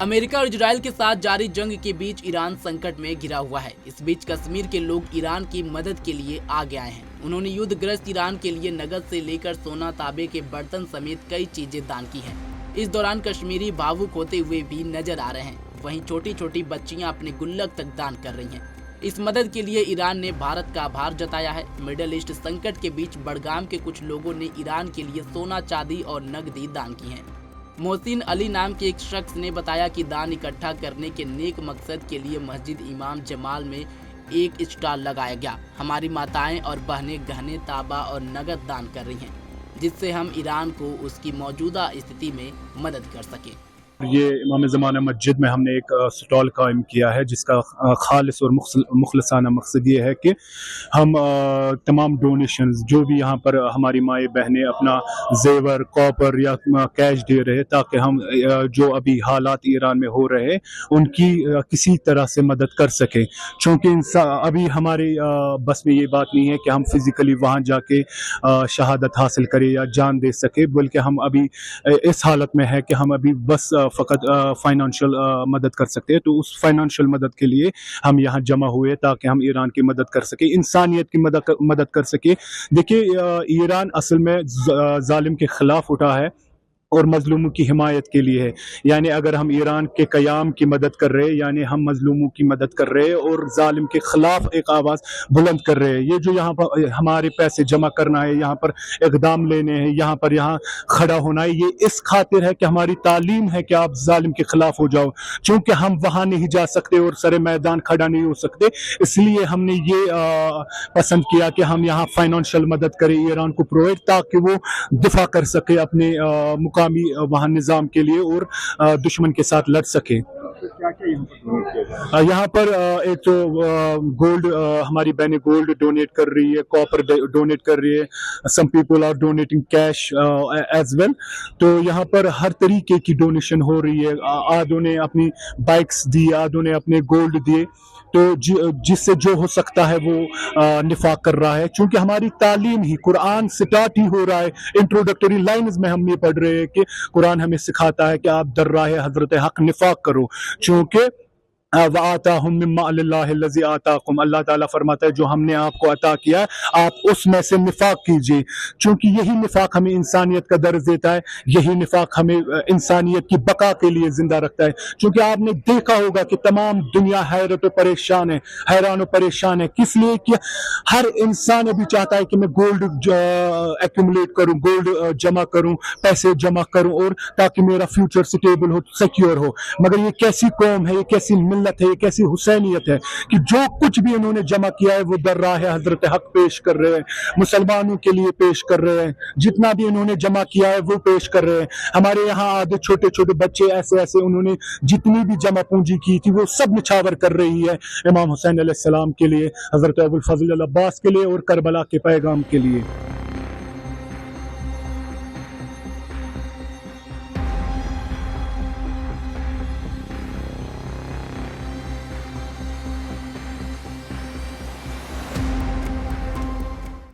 America और Israel के साथ जारी जंग के बीच ईरान संकट में घिरा हुआ है। इस बीच कश्मीर के लोग ईरान की मदद के लिए आगे आए हैं। उन्होंने युद्धग्रस्त ईरान के लिए नकद से लेकर सोना, तांबे के बर्तन समेत कई चीजें दान की हैं। इस दौरान कश्मीरी भावुक होते हुए भी नजर आ रहे हैं। वहीं छोटी छोटी बच्चियां अपने गुल्लक तक दान कर रही हैं। इस मदद के लिए ईरान ने भारत का आभार जताया है। मिडिल ईस्ट संकट के बीच बडगाम के कुछ लोगों ने ईरान के लिए सोना, चांदी और नकदी दान की है। मोहसिन अली नाम के एक शख्स ने बताया कि दान इकट्ठा करने के नेक मकसद के लिए मस्जिद इमाम जमाल में एक स्टॉल लगाया गया। हमारी माताएं और बहनें गहने, तांबा और नगद दान कर रही हैं, जिससे हम ईरान को उसकी मौजूदा स्थिति में मदद कर सकें। ये इमाम ज़माना मस्जिद में हमने एक स्टॉल कायम किया है, जिसका खालिस और मुखलसाना मकसद ये है कि हम तमाम डोनेशंस जो भी यहाँ पर हमारी माएँ बहनें अपना जेवर, कॉपर या कैश दे रहे, ताकि हम जो अभी हालात ईरान में हो रहे उनकी किसी तरह से मदद कर सकें। चूँकि अभी हमारे बस में ये बात नहीं है कि हम फिज़िकली वहाँ जाके शहादत हासिल करें या जान दे सके, बल्कि हम अभी इस हालत में है कि हम अभी बस फ़कत फाइनेंशियल मदद कर सकते हैं। तो उस फाइनेंशियल मदद के लिए हम यहाँ जमा हुए ताकि हम ईरान की मदद कर सके, इंसानियत की मदद कर सके। देखिए, ईरान असल में जालिम के ख़िलाफ़ उठा है और मजलूमों की हिमायत के लिए है। यानी अगर हम ईरान के क़याम की मदद कर रहे हैं, यानी हम मजलूमों की मदद कर रहे हैं और जालिम के ख़िलाफ़ एक आवाज़ बुलंद कर रहे हैं। ये जो यहाँ पर हमारे पैसे जमा करना है, यहाँ पर इक़दाम लेने हैं, यहाँ खड़ा होना है, ये इस खातिर है कि हमारी तालीम है कि आप जालिम के ख़िलाफ़ हो जाओ। चूँकि हम वहाँ नहीं जा सकते और सरे मैदान खड़ा नहीं हो सकते, इसलिए हमने ये पसंद किया कि हम यहाँ फाइनेंशियल मदद करें ईरान को प्रोवाइड, ताकि वो दिफा कर सके अपने वहाँ निज़ाम के लिए और दुश्मन के साथ लड़ सके। यहाँ पर एक तो गोल्ड, हमारी बहनें गोल्ड डोनेट कर रही है, कॉपर डोनेट कर रही है, some people are donating cash as well. तो यहाँ पर हर तरीके की डोनेशन हो रही है। आधों ने अपनी बाइक्स दी, आधों ने अपने गोल्ड दिए। तो जिससे जो हो सकता है वो निफाक कर रहा है। चूँकि हमारी तालीम ही कुरान स्टार्ट ही हो रहा है। इंट्रोडक्टरी लाइन्स में हम ये पढ़ रहे हैं कि कुरान हमें सिखाता है कि आप दर्राहे हजरत हक निफाक करो। चूँकि वआताहुम मिम्मा अल्लाहि आताकुम, अल्लाह ताला फरमाता है जो हमने आपको अता किया आप उसमें से निफाक कीजिए। चूँकि यही निफाक हमें इंसानियत का दर्ज देता है, यही निफाक हमें इंसानियत की बका के लिए जिंदा रखता है। चूँकि आपने देखा होगा कि तमाम दुनिया हैरान और परेशान है। किस लिए? कि हर इंसान अभी चाहता है कि मैं गोल्ड एक्यूमुलेट करूँ, गोल्ड जमा करूँ, पैसे जमा करूँ, और ताकि मेरा फ्यूचर स्टेबल हो, सिक्योर हो। मगर ये कैसी कौम है, ये कैसी मिल्लत है, ये कैसी हुसैनियत है कि जो कुछ भी इन्होंने जमा किया है वो दर्राह हजरत हक पेश कर रहे हैं, मुसलमानों के लिए पेश कर रहे हैं। जितना भी इन्होंने जमा किया है वो पेश कर रहे हैं। हमारे यहाँ आधे छोटे छोटे बच्चे ऐसे उन्होंने जितनी भी जमा पूंजी की थी वो सब निछावर कर रही है इमाम हुसैन अलैहिस्सलाम के लिए, हजरत अबुल फजल अल अब्बास के लिए और करबला के पैगाम के लिए।